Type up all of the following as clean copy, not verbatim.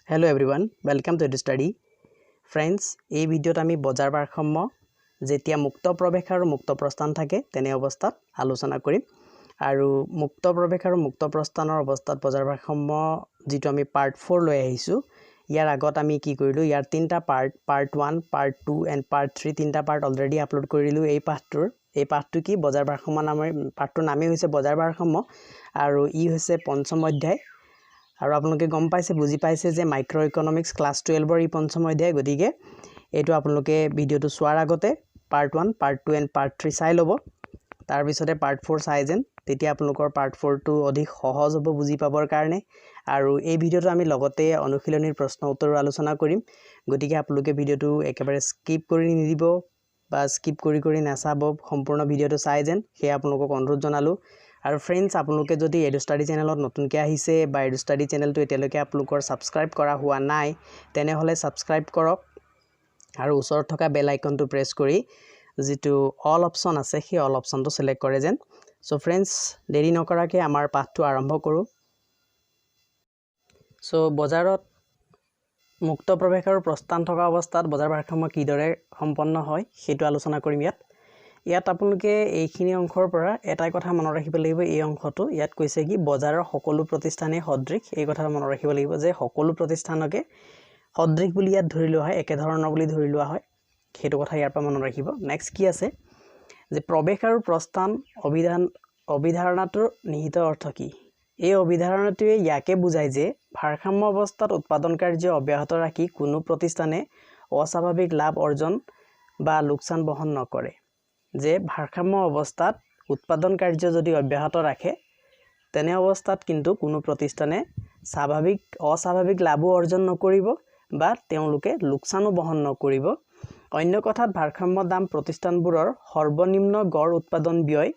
Hello everyone, welcome to EduStudy. Friends, এই ভিডিওত আমি বজাৰ ভাৰসাম্য যেতিয়া মুক্ত প্ৰৱেশ আৰু মুক্ত প্ৰস্থান থাকে তেনে অৱস্থাত আলোচনা কৰিম আৰু মুক্ত প্ৰৱেশ আৰু মুক্ত প্ৰস্থানৰ অৱস্থাত বজাৰ ভাৰসাম্য যেটো আমি পাৰ্ট 4 লৈ আহিছো ইয়াৰ আগত আমি কি কৰিলো ইয়াৰ তিনটা পাৰ্ট 1 পাৰ্ট 2 এণ্ড পাৰ্ট 3 তিনটা পাৰ্ট অলৰেডি আপলোড কৰিলো এই পাঠটো কি বজাৰ ভাৰসাম্য নামৰ পাঠটোৰ নামে হৈছে বজাৰ ভাৰসাম্য আৰু ই হৈছে পঞ্চম অধ্যায় আৰু আপোনালোকে গম পাইছে বুজি পাইছে যে মাইক্ৰো ইকোনমিক্স ক্লাস 12 ৰ ই পঞ্চম অধ্যায় গতিকে এটো আপোনালোকে ভিডিওটো চোৱাৰ আগতে পাৰ্ট 1 পাৰ্ট 2 এণ্ড পাৰ্ট 3 চাই ল'ব তাৰ পিছতে পাৰ্ট 4 চাই যেন তেতিয়া আপোনালোকৰ পাৰ্ট 4 টো অধিক সহজ হ'ব বুজি পাবৰ কাৰণে আৰু এই ভিডিওটো আমি লগতে অনুশীলনীৰ প্ৰশ্ন উত্তৰ আলোচনা কৰিম গতিকে আপোনালোকে ভিডিওটো একেবাৰে স্কিপ কৰি নিদিব বা স্কিপ কৰি নাচাব সম্পূৰ্ণ ভিডিওটো চাই যেন হে আপোনালোকক অনুৰোধ জনালো আৰু ফ্ৰেন্ডস আপোনালোকে যদি EduStudy চেনেলত নতুনকৈ আহিছে বা EduStudy চেনেলটো এতিয়ালৈকে আপোনালোকৰ সাবস্ক্ৰাইব কৰা হোৱা নাই তেনে হলে সাবস্ক্ৰাইব কৰক আৰু ওচৰত থকা বেল আইকনটো প্ৰেছ কৰি যেটো অল অপচন আছে সেই অল অপচনটো সিলেক্ট কৰে যেন সো ফ্ৰেন্ডস দেৰি নকৰাকৈ আমাৰ পাঠটো আৰম্ভ কৰো সো বজাৰত মুক্ত প্ৰৱেশ আৰু প্ৰস্থান থকা অৱস্থাত বজাৰ ভাৰসাম্য কিদৰে সম্পন্ন হয় সেইটো আলোচনা কৰিম ইয়াত আপোনালোকে এইখিনি অংশৰ পৰা এটাই কথা মনত ৰাখিব লাগিব এই অংশটো ইয়াত কৈছে কি বজাৰৰ সকলো প্ৰতিষ্ঠানে সদৃশ এই কথা মনত ৰাখিব লাগিব যে সকলো প্ৰতিষ্ঠানকে সদৃশ বুলি ইয়াত ধৰি লোৱা হয় একে ধৰণৰ বুলি ধৰি লোৱা হয় সেইটো কথা ইয়াৰ পৰা মনত ৰাখিব নেক্সট কি আছে যে প্ৰৱেশ আৰু প্ৰস্থান অভিধাৰণাটোৰ নিহিত অৰ্থ কি এই অভিধাৰণাটোৱে ইয়াকে বুজায় যে ভাৰসাম্য অৱস্থাত উৎপাদন কাৰ্য অব্যাহত ৰাখি কোনো প্ৰতিষ্ঠানে অস্বাভাৱিক লাভ অৰ্জন বা লোকচান বহন নকৰে যে ভাৰসাম্য অৱস্থাত উৎপাদন কাৰ্য যদি অব্যাহত ৰাখে তেনে অৱস্থাত কিন্তু কোনো প্ৰতিষ্ঠানে অস্বাভাৱিক লাভ অৰ্জন নকৰিব বা তেওঁলোকে লোকচানো বহন নকৰিব অন্য কথাত ভাৰসাম্য দাম প্ৰতিষ্ঠানবোৰৰ সৰ্বনিম্ন গড় উৎপাদন ব্যয়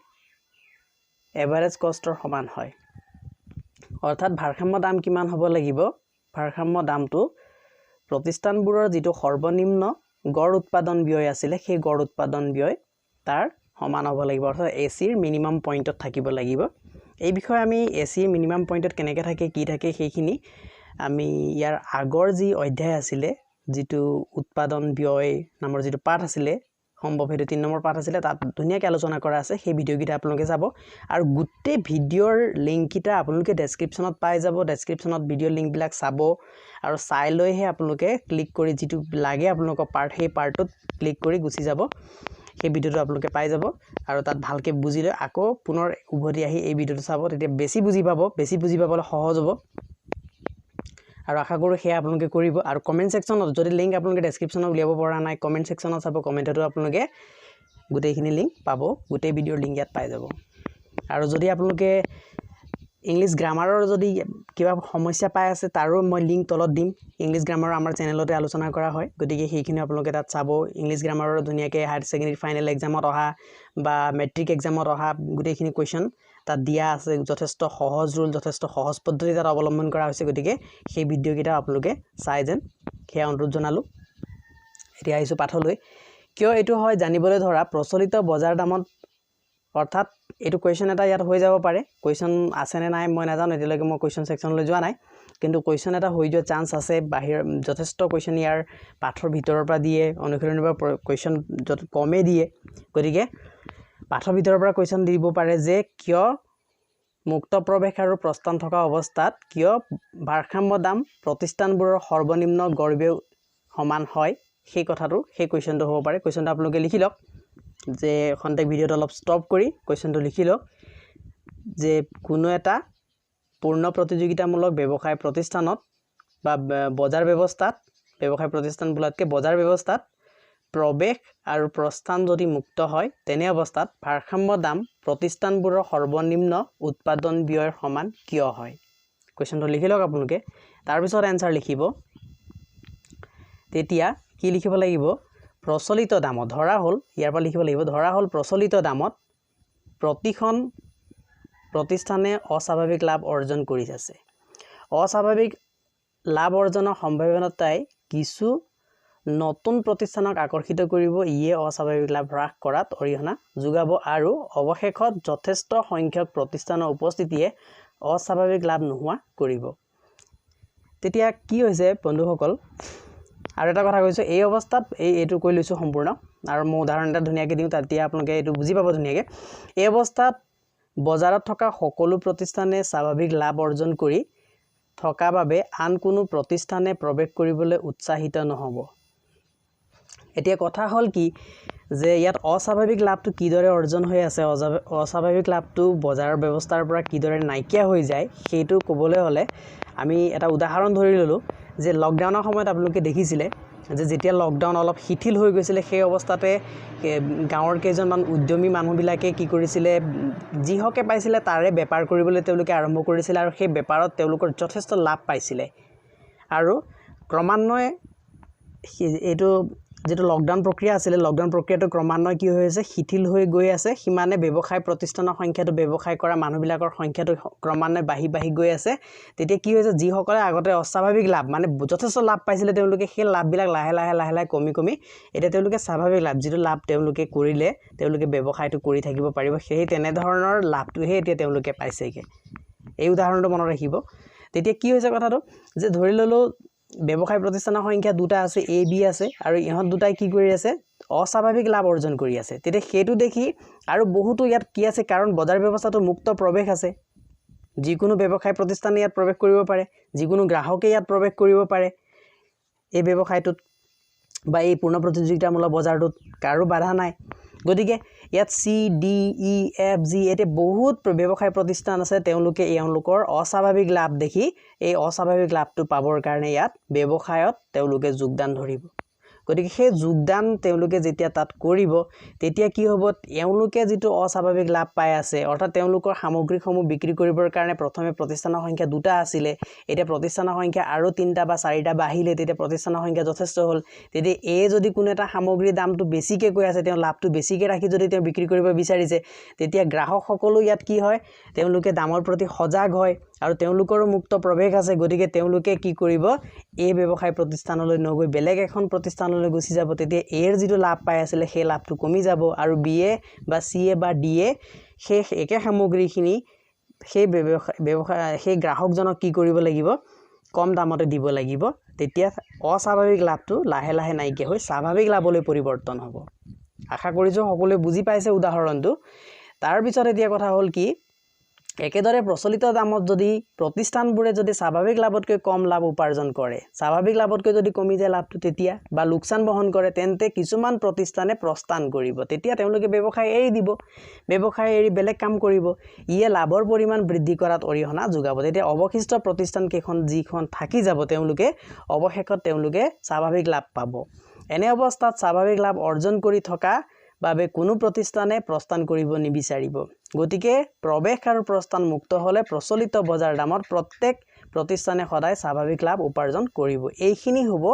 এভাৰেজ কষ্টৰ সমান হয় অৰ্থাৎ ভাৰসাম্য দাম কিমান হ'ব লাগিব ভাৰসাম্য দামটো প্ৰতিষ্ঠানবোৰৰ যেটো সৰ্বনিম্ন গড় উৎপাদন ব্যয় আছিল সেই গড় উৎপাদন ব্যয় তাৰ সমান হ'ব লাগিব অৰ্থাৎ এসিৰ মিনিমাম পইণ্টত থাকিব লাগিব এই বিষয়ে আমি এসিৰ মিনিমাম পইণ্টত কেনেকৈ থাকে কি থাকে সেইখিনি আমি ইয়াৰ আগৰ যি অধ্যায় আছিল যেটো উৎপাদন ব্যয় নামৰ যেটো পাঠ আছিল সম্ভৱ হেতু 3 নম্বৰ পাঠ আছিল তাত ধুনিয়াকৈ আলোচনা কৰা আছে সেই ভিডিও কিটা আপোনালোকে চাব আৰু গুটেই ভিডিওৰ লিংক কিটা আপোনালোকে ডেসক্ৰিপচনত পাই যাব ডেসক্ৰিপচনত ভিডিও লিংক বিলাক চাব আৰু চাই লৈহে আপোনালোকে ক্লিক কৰি যেটো লাগে আপোনালোকৰ পাৰ্ট সেই পাৰ্টত ক্লিক কৰি গুচি যাব সেই ভিডিওটো আপোনালোকে পাই যাব আৰু তাত ভালকৈ বুজি লৈ আকৌ পুনৰ উভতি আহি এই ভিডিওটো চাব তেতিয়া বেছি বুজি পাবলৈ সহজ হ'ব আৰু আশা কৰো হে আপোনালোকে কৰিব আৰু কমেন্ট সেকশনত যদি লিংক আপোনালোকে ডেসক্ৰিপচনত উলিয়াব পৰা নাই কমেন্ট সেকশনত চাব কমেন্টটো আপোনালোকে গুটেইখিনি লিংক পাব গুটেই ভিডিওৰ লিংক ইয়াত পাই যাব আৰু যদি আপোনালোকে ইংলিশ গ্ৰামাৰৰ যদি কিবা সমস্যা পাই আছে তাৰো মই লিংক তলত দিম ইংলিশ গ্ৰামাৰৰ আমাৰ চেনেলতে আলোচনা কৰা হয় গতিকে সেইখিনি আপোনালোকে তাত চাব ইংলিশ গ্ৰামাৰৰ ধুনিয়াকৈ হায়াৰ সেকেন্ডাৰী ফাইনেল এক্সামত অহা বা মেট্ৰিক এক্সামত অহা গুটেইখিনি কোৱেশ্চন তাত দিয়া আছে যথেষ্ট সহজ ৰুল যথেষ্ট সহজ পদ্ধতি তাত অৱলম্বন কৰা হৈছে গতিকে সেই ভিডিও কিটা আপোনালোকে চাই যেন হে অনুৰোধ জনালো এতিয়া আহিছো পাঠলৈ কিয় এটো হয় জানিবলৈ ধৰা প্ৰচলিত বজাৰ দামত অৰ্থাৎ এটো কোৱেশ্চন এটা ইয়াত হৈ যাব পাৰে কোৱেশ্চন আছে নে নাই মই নাজানো এতিয়ালৈকে মই কোৱেশ্চন সেকশনলৈ যোৱা নাই কিন্তু কোৱেশ্চন এটা হৈ যোৱা চান্স আছে বাহিৰ যথেষ্ট কোৱেশ্চন ইয়াৰ পাঠৰ ভিতৰৰ পৰা দিয়ে অনুশীলনৰ পৰা কোৱেশ্চন যত কমে দিয়ে গতিকে পাঠৰ ভিতৰৰ পৰা কোৱেশ্চন দিব পাৰে যে কিয় মুক্ত প্ৰৱেশ আৰু প্ৰস্থান থকা অৱস্থাত কিয় ভাৰসাম্য দাম প্ৰতিষ্ঠানবোৰৰ সৰ্বনিম্ন গড় ব্যয় সমান হয় সেই কথাটো সেই কোৱেশ্চনটো হ'ব পাৰে কোৱেশ্চনটো আপোনালোকে লিখি লওক যে খন্তেক ভিডিওটো অলপ ষ্টপ কৰি কোৱেশ্চনটো লিখি লওক যে কোনো এটা পূৰ্ণ প্ৰতিযোগিতামূলক ব্যৱসায় প্ৰতিষ্ঠানত বা বজাৰ ব্যৱস্থাত ব্যৱসায় প্ৰতিষ্ঠান বুলাতকে বজাৰ ব্যৱস্থাত প্ৰৱেশ আৰু প্ৰস্থান যদি মুক্ত হয় তেনে অৱস্থাত ভাৰসাম্য দাম প্ৰতিষ্ঠানবোৰৰ সৰ্বনিম্ন উৎপাদন ব্যয়ৰ সমান কিয় হয় কোৱেশ্চনটো লিখি লওক আপোনালোকে তাৰ পিছত এনসাৰ লিখিব তেতিয়া কি লিখিব লাগিব প্ৰচলিত দামত ধৰা হল ইয়াৰ পৰা লিখিব লাগিব ধৰা হল প্ৰচলিত দামত প্ৰতিখন প্ৰতিষ্ঠানে অস্বাভাৱিক লাভ অৰ্জন কৰি আছে অস্বাভাৱিক লাভ অৰ্জনৰ সম্ভাৱনাই কিছু নতুন প্ৰতিষ্ঠানক আকৰ্ষিত কৰিব ইয়ে অস্বাভাৱিক লাভ হ্ৰাস কৰাত অৰিহণা যোগাব আৰু অৱশেষত যথেষ্ট সংখ্যক প্ৰতিষ্ঠানৰ উপস্থিতিয়ে অস্বাভাৱিক লাভ নোহোৱা কৰিব তেতিয়া কি হৈছে বন্ধুসকল আৰু এটা কথা কৈছো এই অৱস্থাত এইটো কৈ লৈছো সম্পূৰ্ণ আৰু মই উদাহৰণ এটা ধুনিয়াকৈ দিওঁ তেতিয়া আপোনালোকে এইটো বুজি পাব ধুনিয়াকৈ এই অৱস্থাত বজাৰত থকা সকলো প্ৰতিষ্ঠানে স্বাভাৱিক লাভ অৰ্জন কৰি থকা বাবে আন কোনো প্ৰতিষ্ঠানে প্ৰৱেশ কৰিবলৈ উৎসাহিত নহব এতিয়া কথা হল কি যে ইয়াত অস্বাভাৱিক লাভটো কিদৰে অৰ্জন হৈ আছে অস্বাভাৱিক লাভটো বজাৰৰ ব্যৱস্থাৰ পৰা কিদৰে নাইকিয়া হৈ যায় সেইটো ক'বলৈ হলে আমি এটা উদাহৰণ ধৰি ললো যে লকডাউনৰ সময়ত আপোনালোকে দেখিছিলে যে যেতিয়া লকডাউন অলপ শিথিল হৈ গৈছিলে সেই অৱস্থাতে গাঁৱৰ কেইজনমান উদ্যমী মানুহবিলাকে কি কৰিছিলে যিহকে পাইছিলে তাৰে বেপাৰ কৰিবলৈ তেওঁলোকে আৰম্ভ কৰিছিল আৰু সেই বেপাৰত তেওঁলোকৰ যথেষ্ট লাভ পাইছিলে আৰু ক্ৰমান্বয়ে এইটো যেটো লকডাউন প্ৰক্ৰিয়া আছিল লকডাউন প্ৰক্ৰিয়াটো ক্ৰমান্বয়ে কি হৈ আছে শিথিল হৈ গৈ আছে হিমানে ব্যৱসায় প্ৰতিষ্ঠানৰ সংখ্যাটো ব্যৱসায় কৰা মানুহবিলাকৰ সংখ্যাটো ক্ৰমান্বয়ে বাঢ়ি গৈ আছে তেতিয়া কি হৈছে যিসকলে আগতে অস্বাভাৱিক লাভ মানে যথেষ্ট লাভ পাইছিলে তেওঁলোকে সেই লাভবিলাক লাহে লাহে কমি এতিয়া তেওঁলোকে স্বাভাৱিক লাভ যেটো লাভ তেওঁলোকে কৰিলে তেওঁলোকে ব্যৱসায়টো কৰি থাকিব পাৰিব সেই তেনে ধৰণৰ লাভটোহে এতিয়া তেওঁলোকে পাইছেগে এই উদাহৰণটো মনত ৰাখিব তেতিয়া কি হৈছে কথাটো যে ধৰি ললো ব্যৱসায় প্ৰতিষ্ঠানৰ সংখ্যা দুটা আছে এ বি আছে আৰু ইহঁত দুটাই কি কৰি আছে অস্বাভাৱিক লাভ অৰ্জন কৰি আছে তেতিয়া সেইটো দেখি আৰু বহুতো ইয়াত কি আছে কাৰণ বজাৰ ব্যৱস্থাটো মুক্ত প্ৰৱেশ আছে যিকোনো ব্যৱসায় প্ৰতিষ্ঠানে ইয়াত প্ৰৱেশ কৰিব পাৰে যিকোনো গ্ৰাহকে ইয়াত প্ৰৱেশ কৰিব পাৰে এই ব্যৱসায়টোত বা এই পূৰ্ণ প্ৰতিযোগিতামূলক বজাৰটোত কাৰো বাধা নাই গতিকে ইয়াত সি ডি ই এফ জি এতে বহুত ব্যৱসায় প্ৰতিষ্ঠান আছে তেওঁলোকে এওঁলোকৰ অস্বাভাৱিক লাভ দেখি এই অস্বাভাৱিক লাভটো পাবৰ কাৰণে ইয়াত ব্যৱসায়ত তেওঁলোকে যোগদান ধৰিব গতিকে সেই যোগদান তেওঁলোকে যেতিয়া তাত কৰিব তেতিয়া কি হ'ব এওঁলোকে যেটো অস্বাভাৱিক লাভ পাই আছে অৰ্থাৎ তেওঁলোকৰ সামগ্ৰীসমূহ বিক্ৰী কৰিবৰ কাৰণে প্ৰথমে প্ৰতিষ্ঠানৰ সংখ্যা দুটা আছিল এতিয়া প্ৰতিষ্ঠানৰ সংখ্যা আৰু 3টা বা 4টা বাঢ়িলে তেতিয়া প্ৰতিষ্ঠানৰ সংখ্যা যথেষ্ট হ'ল তেতিয়া এই যদি কোনো এটা সামগ্ৰীৰ দামটো বেছিকৈ কৈ আছে তেওঁ লাভটো বেছিকৈ ৰাখি যদি তেওঁ বিক্ৰী কৰিব বিচাৰিছে তেতিয়া গ্ৰাহক সকলো ইয়াত কি হয় তেওঁলোকে দামৰ প্ৰতি সজাগ হয় আৰু তেওঁলোকৰো মুক্ত প্ৰৱেশ আছে গতিকে তেওঁলোকে কি কৰিব এই ব্যৱসায় প্ৰতিষ্ঠানলৈ নগৈ বেলেগ এখন প্ৰতিষ্ঠানলৈ গুচি যাব তেতিয়া এৰ যেটো লাভ পাই আছিল সেই লাভটো কমি যাব আৰু বি এ বা সি এ বা ডি এ সেই একে সামগ্ৰীখিনি সেই ব্যৱসায় সেই গ্ৰাহকজনক কি কৰিব লাগিব কম দামতে দিব লাগিব তেতিয়া অস্বাভাৱিক লাভটো লাহে লাহে নাইকিয়া হৈ স্বাভাৱিক লাভলৈ পৰিৱৰ্তন হ'ব আশা কৰিছো সকলোৱে বুজি পাইছে উদাহৰণটো তাৰ পিছত এতিয়া কথা হ'ল কি একেদৰে প্ৰচলিত দামত যদি প্ৰতিষ্ঠানবোৰে যদি স্বাভাৱিক লাভতকৈ কম লাভ উপাৰ্জন কৰে স্বাভাৱিক লাভতকৈ যদি কমি যায় লাভটো তেতিয়া বা লোকচান বহন কৰে তেন্তে কিছুমান প্ৰতিষ্ঠানে প্ৰস্থান কৰিব তেতিয়া তেওঁলোকে ব্যৱসায় এৰি দিব ব্যৱসায় এৰি বেলেগ কাম কৰিব ইয়ে লাভৰ পৰিমাণ বৃদ্ধি কৰাত অৰিহণা যোগাব তেতিয়া অৱশিষ্ট প্ৰতিষ্ঠান কেইখন যিখন থাকি যাব তেওঁলোকে অৱশেষত তেওঁলোকে স্বাভাৱিক লাভ পাব এনে অৱস্থাত স্বাভাৱিক লাভ অৰ্জন কৰি থকা বাবে কোনো প্ৰতিষ্ঠানে প্ৰস্থান কৰিব নিবিচাৰিব গতিকে প্ৰৱেশ আৰু প্ৰস্থান মুক্ত হলে প্ৰচলিত বজাৰ দামত প্ৰত্যেক প্ৰতিষ্ঠানে সদায় স্বাভাৱিক লাভ উপাৰ্জন কৰিব এইখিনি হ'ব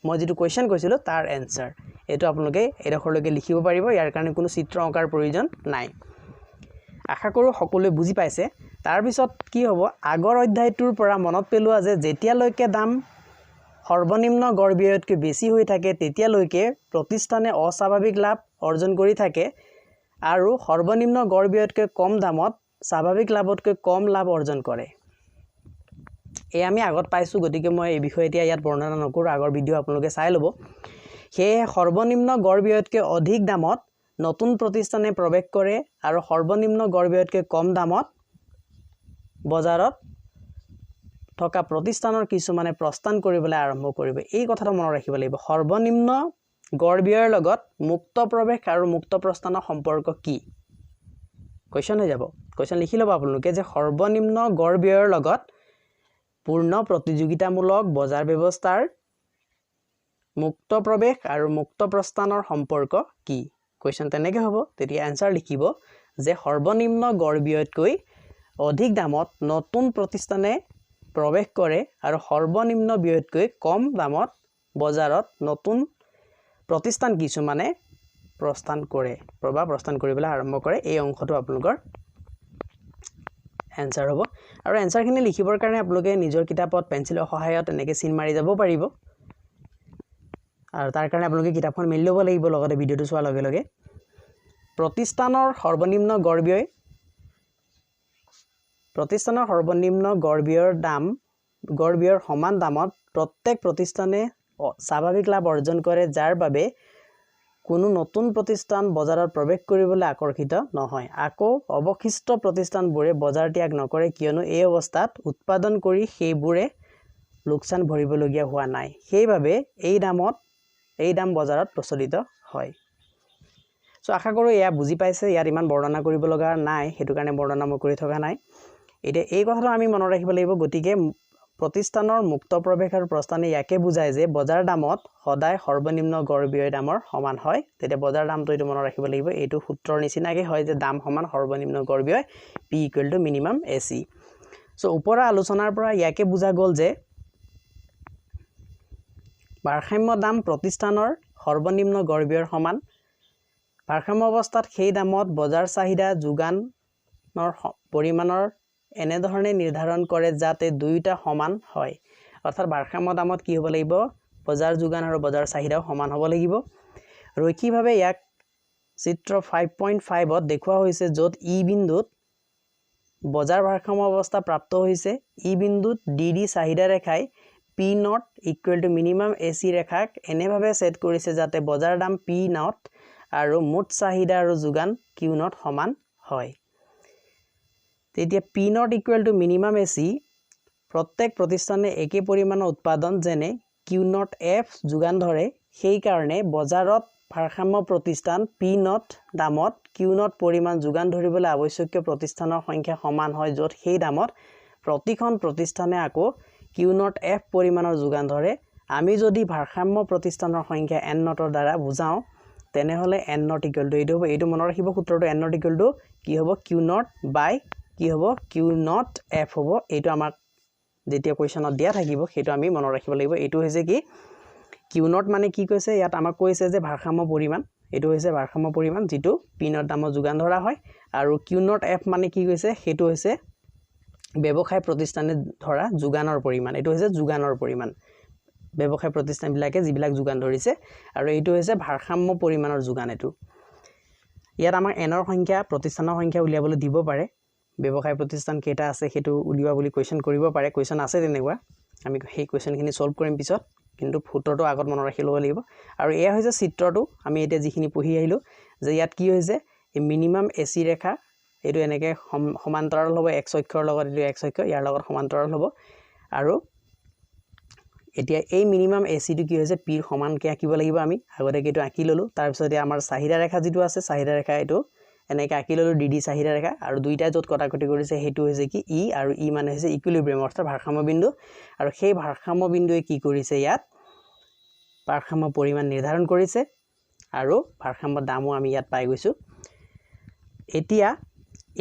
মই যেটো কোৱেশ্চন কৈছিলো তাৰ এনসাৰ এটো আপোনালোকে এডখৰলৈকে লিখিব পাৰিব ইয়াৰ কাৰণে কোনো চিত্ৰ অংকাৰ প্ৰয়োজন নাই আশা কৰো সকলোৱে বুজি পাইছে তাৰ পিছত কি হ'ব আগৰ অধ্যায়টোৰ পৰা মনত পেলোৱা যে যেতিয়ালৈকে দাম সৰ্বনিম্ন গড় ব্যয়তকৈ বেছি হৈ থাকে তেতিয়ালৈকে প্ৰতিষ্ঠানে অস্বাভাৱিক লাভ অৰ্জন কৰি থাকে আৰু সৰ্বনিম্ন গড় ব্যয়তকৈ কম দামত স্বাভাৱিক লাভতকৈ কম লাভ অৰ্জন কৰে এই আমি আগত পাইছো গতিকে মই এই বিষয়ে এতিয়া ইয়াত বৰ্ণনা নকৰো আগৰ ভিডিও আপোনালোকে চাই ল'ব সেই সৰ্বনিম্ন গড় ব্যয়তকৈ অধিক দামত নতুন প্ৰতিষ্ঠানে প্ৰৱেশ কৰে আৰু সৰ্বনিম্ন গড় ব্যয়তকৈ কম দামত বজাৰত থকা প্ৰতিষ্ঠানৰ কিছুমানে প্ৰস্থান কৰিবলৈ আৰম্ভ কৰিব এই কথাটো মনত ৰাখিব লাগিব সৰ্বনিম্ন গড় ব্যয়ৰ লগত মুক্ত প্ৰৱেশ আৰু মুক্ত প্ৰস্থানৰ সম্পৰ্ক কি কোৱেশ্চন হৈ যাব কোৱেশ্চন লিখি ল'ব আপোনালোকে যে সৰ্বনিম্ন গড় ব্যয়ৰ লগত পূৰ্ণ প্ৰতিযোগিতামূলক বজাৰ ব্যৱস্থাৰ মুক্ত প্ৰৱেশ আৰু মুক্ত প্ৰস্থানৰ সম্পৰ্ক কি কোৱেশ্চন তেনেকৈ হ'ব তেতিয়া আনসাৰ লিখিব যে সৰ্বনিম্ন গড় ব্যয়তকৈ অধিক দামত নতুন প্ৰতিষ্ঠানে প্ৰৱেশ কৰে আৰু সৰ্বনিম্ন ব্যয়তকৈ কম দামত বজাৰত নতুন প্ৰতিষ্ঠান কিছুমানে প্ৰস্থান কৰে প্ৰস্থান কৰিবলৈ আৰম্ভ কৰে এই অংশটো আপোনালোকৰ এনসাৰ হ'ব আৰু এনসাৰখিনি লিখিবৰ কাৰণে আপোনালোকে নিজৰ কিতাপত পেন্সিলৰ সহায়ত এনেকৈ চিন মাৰি যাব পাৰিব আৰু তাৰ কাৰণে আপোনালোকে কিতাপখন মেলি ল'ব লাগিব লগতে ভিডিওটো চোৱাৰ লগে লগে প্ৰতিষ্ঠানৰ সৰ্বনিম্ন গড় ব্যয়ৰ দাম গড় ব্যয়ৰ সমান দামত প্ৰত্যেক প্ৰতিষ্ঠানে স্বাভাৱিক লাভ অৰ্জন কৰে যাৰ বাবে কোনো নতুন প্ৰতিষ্ঠান বজাৰত প্ৰৱেশ কৰিবলৈ আকৰ্ষিত নহয় আকৌ অৱশিষ্ট প্ৰতিষ্ঠানবোৰে বজাৰ ত্যাগ নকৰে কিয়নো এই অৱস্থাত উৎপাদন কৰি সেইবোৰে লোকচান ভৰিবলগীয়া হোৱা নাই সেইভাবে এই দাম বজাৰত প্ৰচলিত হয় সো আশা কৰো এয়া বুজি পাইছে ইয়াত ইমান বৰ্ণনা কৰিব লগা নাই হেতু কাৰণে বৰ্ণনা মই কৰি থকা নাই এতিয়া এই কথাটো আমি মনত ৰাখিব লাগিব গতিকে প্ৰতিষ্ঠানৰ মুক্ত প্ৰৱেশ আৰু প্ৰস্থানে ইয়াকে বুজায় যে বজাৰ দামত সদায় সৰ্বনিম্ন গড় ব্যয় দামৰ সমান হয় তেতিয়া বজাৰ দামটো এটো মনত ৰাখিব লাগিব এটো সূত্ৰৰ নিচিনাকে হয় যে দাম সমান সৰ্বনিম্ন গড় ব্যয় P = minimum AC সো ওপৰৰ আলোচনাৰ পৰা ইয়াকে বুজা গল যে ভাৰসাম্য দাম প্ৰতিষ্ঠানৰ সৰ্বনিম্ন গড় ব্যয়ৰ সমান ভাৰসাম্য অৱস্থাত সেই দামত বজাৰ চাহিদা যোগানৰ পৰিমাণৰ এনে ধৰণে নিৰ্ধাৰণ কৰে যাতে দুইটা সমান হয় অৰ্থাৎ ভাৰসাম্য দামত কি হ'ব লাগিব বজাৰ যোগান আৰু বজাৰ চাহিদাও সমান হ'ব লাগিব ৰৈখিকভাৱে ইয়াক চিত্ৰ 5.5 ত দেখুৱা হৈছে য'ত ই বিন্দুত বজাৰ ভাৰসাম্য অৱস্থা প্ৰাপ্ত হৈছে ই বিন্দুত DD চাহিদা ৰেখাই P0 = minimum AC ৰেখাক এনেভাৱে সেট কৰিছে যাতে বজাৰ দাম P0 আৰু মুঠ চাহিদা আৰু যোগান Q0 সমান হয় তেতিয়া P0 = minimum AC প্ৰত্যেক প্ৰতিষ্ঠানে একে পৰিমাণৰ উৎপাদন যেনে Q0F যোগান ধৰে সেই কাৰণে বজাৰত ভাৰসাম্য প্ৰতিষ্ঠান P0 দামত Q0 পৰিমাণ যোগান ধৰিবলৈ আৱশ্যকীয় প্ৰতিষ্ঠানৰ সংখ্যা সমান হয় য'ত সেই দামত প্ৰতিখন প্ৰতিষ্ঠানে আকৌ Q0F পৰিমাণৰ যোগান ধৰে আমি যদি ভাৰসাম্য প্ৰতিষ্ঠানৰ সংখ্যা N0 ৰ দ্বাৰা বুজাও তেনেহলে N0 = এইটো মনত ৰাখিব সূত্ৰটো N0 = কি হ'ব Q0 by কি হ'ব Q0F হ'ব এইটো আমাক যেতিয়া কোৱেশ্চনত দিয়া থাকিব সেইটো আমি মনত ৰাখিব লাগিব এইটো হৈছে কি Q0 মানে কি কৈছে ইয়াত আমাক কৈছে যে ভাৰসাম্য পৰিমাণ এইটো হৈছে ভাৰসাম্য পৰিমাণ যেটো P0 দামত যোগান ধৰা হয় আৰু Q0F মানে কি কৈছে সেইটো হৈছে ব্যৱসায় প্ৰতিষ্ঠানে ধৰা যোগানৰ পৰিমাণ এইটো হৈছে যোগানৰ পৰিমাণ ব্যৱসায় প্ৰতিষ্ঠান বিলাকে যিবিলাক যোগান ধৰিছে আৰু এইটো হৈছে ভাৰসাম্য পৰিমাণৰ যোগান এটো ইয়াত আমাৰ N ৰ সংখ্যা প্ৰতিষ্ঠানৰ সংখ্যা উলিয়াবলৈ দিব পাৰে ব্যৱসায় প্ৰতিষ্ঠান কেটা আছে হেতু উলিওৱা বুলি কোৱেশ্চন কৰিব পাৰে কোৱেশ্চন আছে তেনেকুৱা আমি সেই কোৱেশ্চনখিনি সলভ কৰিম পিছত কিন্তু ফুটৰটো আগত মনত ৰাখি ল'ব লাগিব আৰু এয়া হৈছে চিত্ৰটো আমি এতিয়া যিখিনি পঢ়ি আহিলো যে ইয়াত কি হৈছে এই মিনিমাম AC ৰেখা এটো এনেকে সমান্তৰাল হ'ব x অক্ষৰ লগত এটো x অক্ষ ইয়াৰ লগত সমান্তৰাল হ'ব আৰু এতিয়া এই মিনিমাম AC টো কি হৈছে P ৰ সমানকে আঁকিব লাগিব আমি আগতে কিটো আঁকি ললো তাৰ পিছত আমাৰ চাহিদা ৰেখা যেটো আছে চাহিদা ৰেখা এটো এনেকে আঁকি ললো DD চাহিদা ৰেখা আৰু দুইটা যত কটাকটি কৰিছে হেতু হৈছে কি E আৰু E মানে হৈছে ইকুইলিব্ৰিয়াম অৰ্থাৎ ভাৰসাম্য বিন্দু আৰু সেই ভাৰসাম্য বিন্দুৱে কি কৰিছে ইয়াত ভাৰসাম্য পৰিমাণ নিৰ্ধাৰণ কৰিছে আৰু ভাৰসাম্য দামও আমি ইয়াত পাই গৈছো এতিয়া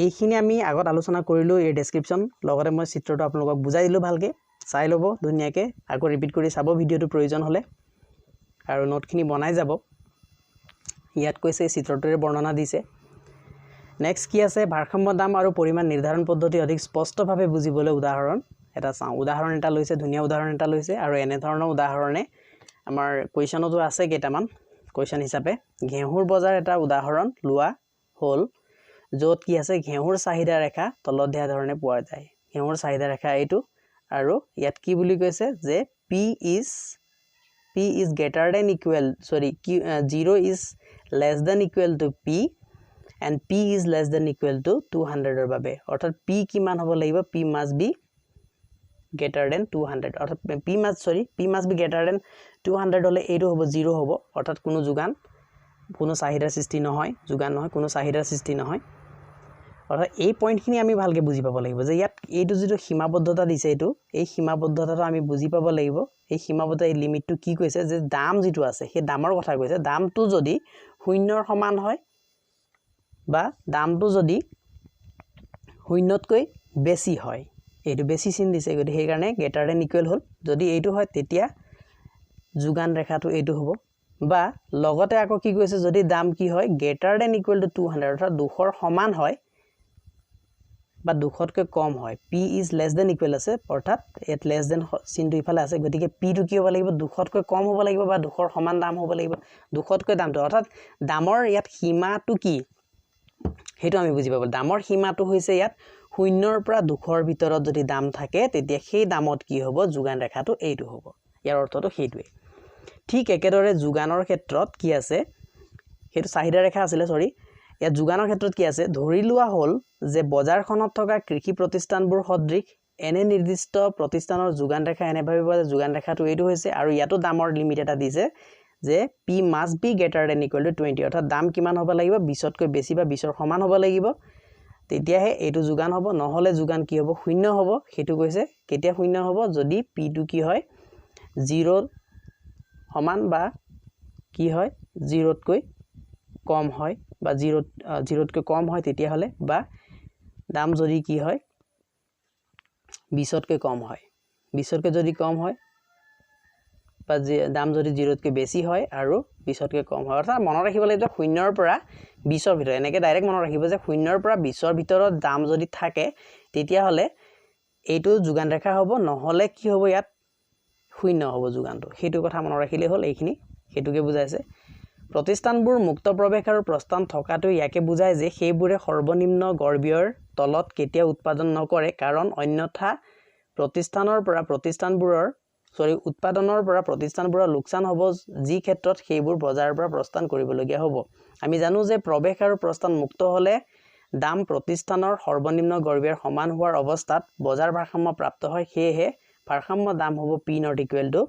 এইখিনি আমি আগত আলোচনা কৰিলো এই ডেসক্ৰিপচন লগতে মই চিত্ৰটো আপোনালোকক বুজাই দিলো ভালকে চাই লব ধুনিয়াকে আকৌ ৰিপিট কৰি চাব ভিডিওটো প্ৰয়োজন হলে আৰু নোটখিনি বনাই যাব ইয়াত কৈছে চিত্ৰটোৰে বৰ্ণনা দিছে নেক্সট কি আছে ভাৰসাম্য দাম আৰু পৰিমাণ নিৰ্ধাৰণ পদ্ধতি অধিক স্পষ্টভাৱে বুজিবলৈ উদাহৰণ এটা চাও উদাহৰণ এটা লৈছে ধুনিয়া উদাহৰণ এটা লৈছে আৰু এনে ধৰণৰ উদাহৰণে আমাৰ কোৱেশ্চনতো আছে কেটামান কোৱেশ্চন হিচাপে ঘেঁহুৰ বজাৰ এটা উদাহৰণ লোৱা হল য'ত কি আছে ঘেঁহুৰ চাহিদা ৰেখা তলত দিয়া ধৰণে পোৱা যায় ঘেঁহুৰ চাহিদা ৰেখা এইটো আৰু ইয়াত কি বুলি কৈছে যে P is greater than equal 0 is less than equal to P and P is less than equal to 200 ৰ বাবে অৰ্থাৎ P কিমান হ'ব লাগিব P must be greater than 200 অৰ্থাৎ P must be greater than 200 হলে এইটো হ'ব 0 হ'ব অৰ্থাৎ কোনো যোগান কোনো চাহিদাৰ সৃষ্টি নহয় যোগান নহয় কোনো চাহিদাৰ সৃষ্টি নহয় অৰ্থাৎ এই পইণ্টখিনি আমি ভালকে বুজি পাব লাগিব যে ইয়াত এইটো যেটো সীমাবদ্ধতা দিছে এইটো এই সীমাবদ্ধতাটো আমি বুজি পাব লাগিব এই সীমাবদ্ধ এই লিমিটটো কি কৈছে যে দাম যেটো আছে সেই দামৰ কথা কৈছে দামটো যদি শূন্যৰ সমান হয় বা দামটো যদি শূন্যতকৈ বেছি হয় এইটো বেছি চিন দিছে গতি সেই কাৰণে গ্ৰেটাৰ দেন ইকুৱেল হল যদি এইটো হয় তেতিয়া যোগান ৰেখাটো এইটো হ'ব বা লগতে আকৌ কি কৈছে যদি দাম কি হয় গ্ৰেটাৰ দেন ইকুৱেল টু 200 অৰ্থাৎ 200ৰ সমান হয় বা 200তকৈ কম হয় P is less than equal আছে অৰ্থাৎ এট less than চিনটো ইফালে আছে গতিকে P টো কি হ'ব লাগিব 200তকৈ কম হ'ব লাগিব বা 200ৰ সমান দাম হ'ব লাগিব 200তকৈ দামটো অৰ্থাৎ দামৰ ইয়াত সীমাটো কি সেইটো আমি বুজি পাব দামৰ সীমাটো হৈছে ইয়াত 0 পৰা 200 ৰ ভিতৰত যদি দাম থাকে তেতিয়া সেই দামত কি হ'ব যোগান ৰেখাটো এইটো হ'ব ইয়াৰ অৰ্থটো সেইটোৱে ঠিক একেদৰে যোগানৰ ক্ষেত্ৰত কি আছে সেইটো চাহিদা ৰেখা আছিল সৰি ইয়াত যোগানৰ ক্ষেত্ৰত কি আছে ধৰি লোৱা হ'ল যে বজাৰখনত থকা কৃষি প্ৰতিষ্ঠানবোৰ সদৃশ এনে নিৰ্দিষ্ট প্ৰতিষ্ঠানৰ যোগান ৰেখা এনে ভাবিব যে যোগান ৰেখাটো এইটো হৈছে আৰু ইয়াতো দামৰ লিমিট এটা দিছে যে p must be greater than equal to 20 অৰ্থাৎ দাম কিমান হ'ব লাগিব 20 তকৈ বেছি বা 20 ৰ সমান হ'ব লাগিব তেতিয়াহে এইটো যোগান হ'ব নহলে যোগান কি হ'ব শূন্য হ'ব হেতু কৈছে কেতিয়া শূন্য হ'ব যদি p টো কি হয় 0 সমান বা কি হয় 0 তকৈ কম হয় বা 0 তকৈ কম হয় তেতিয়া হলে বা দাম যদি কি হয় 20 তকৈ কম হয় 20 তকৈ যদি কম হয় বা দাম যদি 0 তকৈ বেছি হয় আৰু 20 তকৈ কম হয় অৰ্থাৎ মনত ৰাখিব লাগিব 0 ৰ পৰা 20 ৰ ভিতৰত এনেকৈ ডাইৰেক্ট মনত ৰাখিব যে 0 ৰ পৰা 20 ৰ ভিতৰত দাম যদি থাকে তেতিয়া হলে এইটো যোগান ৰেখা হ'ব নহলে কি হ'ব ইয়াত শূন্য হ'ব যোগানটো হেতু কথা মনত ৰাখিলে হ'ল এইখিনি হেতুকে বুজাইছে প্ৰতিষ্ঠানবোৰ মুক্ত প্ৰৱেশ আৰু প্ৰস্থান থকাটো ইয়াকে বুজায় যে সেইবোৰে সৰ্বনিম্ন গড়বিয়ৰ তলত কেতিয়া উৎপাদন নকৰে কাৰণ অন্যথা প্ৰতিষ্ঠানৰ পৰা প্ৰতিষ্ঠানবোৰৰ উৎপাদনৰ পৰা প্ৰতিষ্ঠানবোৰৰ লোকসান হ'ব যি ক্ষেত্ৰত সেইবোৰ বজাৰৰ পৰা প্ৰস্থান কৰিবলগীয়া হ'ব আমি জানো যে প্ৰৱেশ আৰু প্ৰস্থান মুক্ত হলে দাম প্ৰতিষ্ঠানৰ সৰ্বনিম্ন গড়বিয়ৰ সমান হোৱাৰ অৱস্থাত বজাৰ ভাৰসাম্য প্ৰাপ্ত হয় সেয়েহে ভাৰসাম্য দাম হ'ব p not equal to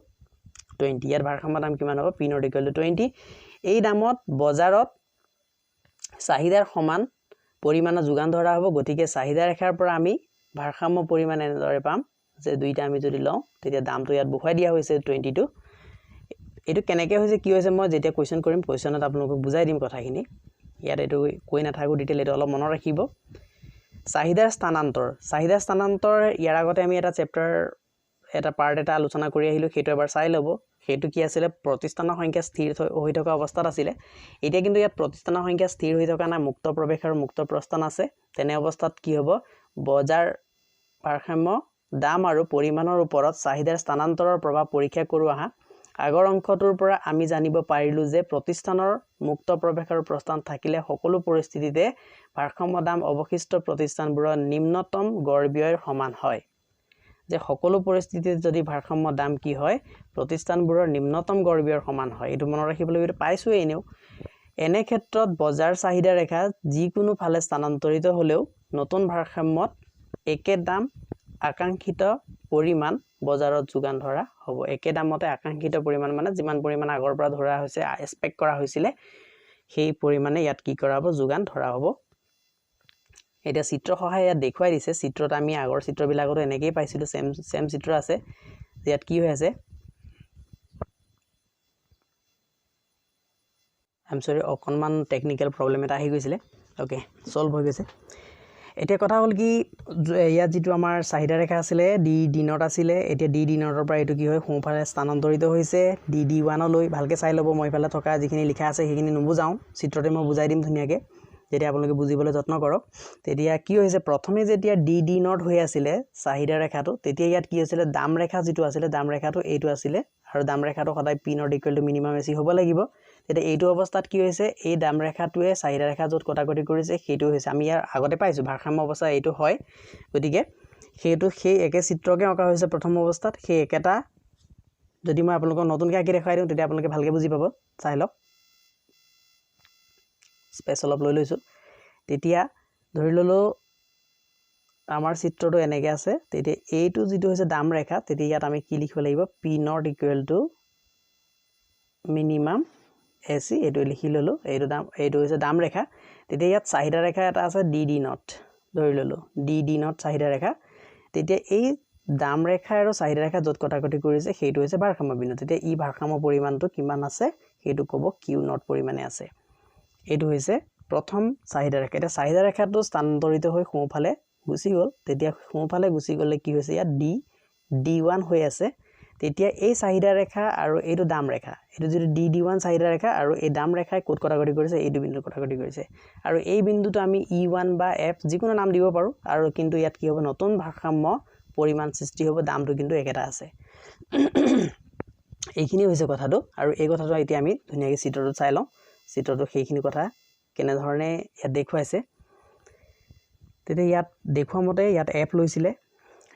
20 ইয়াৰ ভাৰসাম্য দাম কিমান হ'ব p not equal to 20 এই দামত বজাৰত চাহিদাৰ সমান পৰিমাণৰ যোগান ধৰা হ'ব গতিকে চাহিদা ৰেখাৰ পৰা আমি ভাৰসাম্য পৰিমাণ এনেদৰে পাম যে দুইটা আমি যদি লওঁ তেতিয়া দামটো ইয়াত বহুৱাই দিয়া হৈছে 22 এটো কেনেকৈ হৈছে কি হৈছে মই যেতিয়া কোৱেশ্চন কৰিম কোৱেশ্চনত আপোনালোকক বুজাই দিম কথাখিনি ইয়াত এটো কৈ নাথাকো ডিটেইল এটো অলপ মনত ৰাখিব চাহিদাৰ স্থানান্তৰ ইয়াৰ আগতে আমি এটা চেপ্টাৰ এটা পাৰ্ট এটা আলোচনা কৰি আহিলো হেতু এবাৰ চাই লব হেতু কি আছিল প্ৰতিষ্ঠানৰ সংখ্যা স্থিৰ হৈ থকা অৱস্থাত আছিল এতিয়া কিন্তু ইয়াত প্ৰতিষ্ঠানৰ সংখ্যা স্থিৰ হৈ থকা না মুক্ত প্ৰৱেশ আৰু মুক্ত প্ৰস্থান আছে তেনে অৱস্থাত কি হ'ব বজাৰ ভাৰসাম্য দাম আৰু পৰিমাণৰ ওপৰত চাহিদাৰ স্থানান্তৰৰ প্ৰভাৱ পৰীক্ষা কৰো আহা আগৰ অংশটোৰ পৰা আমি জানিব পাৰিলো যে প্ৰতিষ্ঠানৰ মুক্ত প্ৰৱেশ আৰু প্ৰস্থান থাকিলে সকলো পৰিস্থিতিতে ভাৰসাম্য দাম অৱশিষ্ট প্ৰতিষ্ঠানবোৰৰ নিম্নতম গড়বিয়ৰ সমান হয় যে সকলো পৰিস্থিতিত যদি ভাৰসাম্য দাম কি হয় প্ৰতিষ্ঠানবোৰৰ নিম্নতম গড়বিয়ৰ সমান হয় এটো মনত ৰাখিবলৈ পাইছো এনেও এনে ক্ষেত্ৰত বজাৰ চাহিদা ৰেখা যিকোনো ফালে স্থানান্তৰিত হলেও নতুন ভাৰসাম্যত একে দাম আকাংক্ষিত পৰিমাণ বজাৰত যোগান ধৰা হ'ব একে দামতে আকাংক্ষিত পৰিমাণ মানে যিমান পৰিমাণ আগৰ পৰা ধৰা হৈছে এক্সপেক্ট কৰা হৈছিল সেই পৰিমাণে ইয়াত কি কৰা হ'ব যোগান ধৰা হ'ব এটা চিত্ৰ সহায় ইয়াত দেখুৱাই দিছে চিত্ৰত আমি আগৰ চিত্ৰবিলাকতো এনেকৈ পাইছিলো সেম চিত্ৰ আছে ইয়াত কি হৈ আছে আই এম সৰি অকনমান টেকনিক্যাল প্ৰবলেম এটা আহি গৈছিল ওকে সলভ হৈ গৈছে এতিয়া কথা হল কি ইয়াত যেটো আমাৰ চাহিদা ৰেখা আছিল ডি নট আছিল এতিয়া ডি নটৰ পৰা এটো কি হয় সোঁফালে স্থানান্তৰিত হৈছে ডি1 লৈ ভালকে চাই লব মই ইফালে থকা যিখিনি লিখা আছে সেইখিনি নুবুজাও চিত্ৰতে মই বুজাই দিম ধুনিয়াকে যেতিয়া আপোনালোকে বুজিবলৈ যত্ন কৰক তেতিয়া কি হৈছে প্ৰথমে যেতিয়া ডি নট হৈ আছিল চাহিদা ৰেখাটো তেতিয়া ইয়াত কি হৈছিল দাম ৰেখা যেটো আছিল দাম ৰেখাটো এইটো আছিল আৰু দাম ৰেখাটো সদায় p not equal to minimum AC হ'ব লাগিব তেতিয়া এইটো অৱস্থাত কি হৈছে এই দাম ৰেখাটোৱে চাহিদা ৰেখা যত কটাকটি কৰিছে সেইটো হৈছে আমি ইয়াৰ আগতে পাইছো ভাৰসাম্য অৱস্থা এইটো হয় গতিকে সেইটো সেই একে চিত্ৰকে অকা হৈছে প্ৰথম অৱস্থাত সেই একেটা যদি মই আপোনালোকক নতুনকৈ আঁকি দেখাই দিওঁ তেতিয়া আপোনালোকে ভালকৈ বুজি পাব চাই লওক স্পেচ অলপ লৈ লৈছো তেতিয়া ধৰি ললো আমাৰ চিত্ৰটো এনেকৈ আছে তেতিয়া এইটো যেটো হৈছে দাম ৰেখা তেতিয়া ইয়াত আমি কি লিখিব লাগিব p not equal to minimum AC এটো লিখি ললো এইটো হৈছে দাম ৰেখা তেতিয়া ইয়াত চাহিদা ৰেখা এটা আছে ডি নট ধৰি ললো ডি নট চাহিদা ৰেখা তেতিয়া এই দাম ৰেখা আৰু চাহিদা ৰেখা যত কটাকটি কৰিছে সেইটো হৈছে ভাৰসাম্য বিন্দু তেতিয়া ই ভাৰসাম্য পৰিমাণটো কিমান আছে সেইটো ক'ব কিউ নট পৰিমাণে আছে এইটো হৈছে প্ৰথম চাহিদা ৰেখা এটা চাহিদা ৰেখাটো স্থানান্তৰিত হৈ সোঁফালে গুচি গল তেতিয়া সোঁফালে গুচি গলে কি হৈছে ইয়াত ডি1 হৈ আছে তেতিয়া এই চাহিদা ৰেখা আৰু এইটো দাম ৰেখা এটো যদি ডি1 চাহিদা ৰেখা আৰু এই দাম ৰেখাই কোট কটাকটি কৰিছে এইটো বিন্দু কটাকটি কৰিছে আৰু এই বিন্দুটো আমি E1 বা F যিকোনো নাম দিব পাৰো আৰু কিন্তু ইয়াত কি হ'ব নতুন ভাৰসাম্য পৰিমাণ সৃষ্টি হ'ব দামটো কিন্তু একেটা আছে এইখিনি হৈছে কথাটো আৰু এই কথাটো এতিয়া আমি ধুনিয়াকৈ চিত্ৰটো চাই লওঁ চিত্ৰটো সেইখিনি কথা কেনেধৰণে ইয়াত দেখুৱাইছে তেতিয়া ইয়াত দেখুৱা মতে ইয়াত F লৈছিলে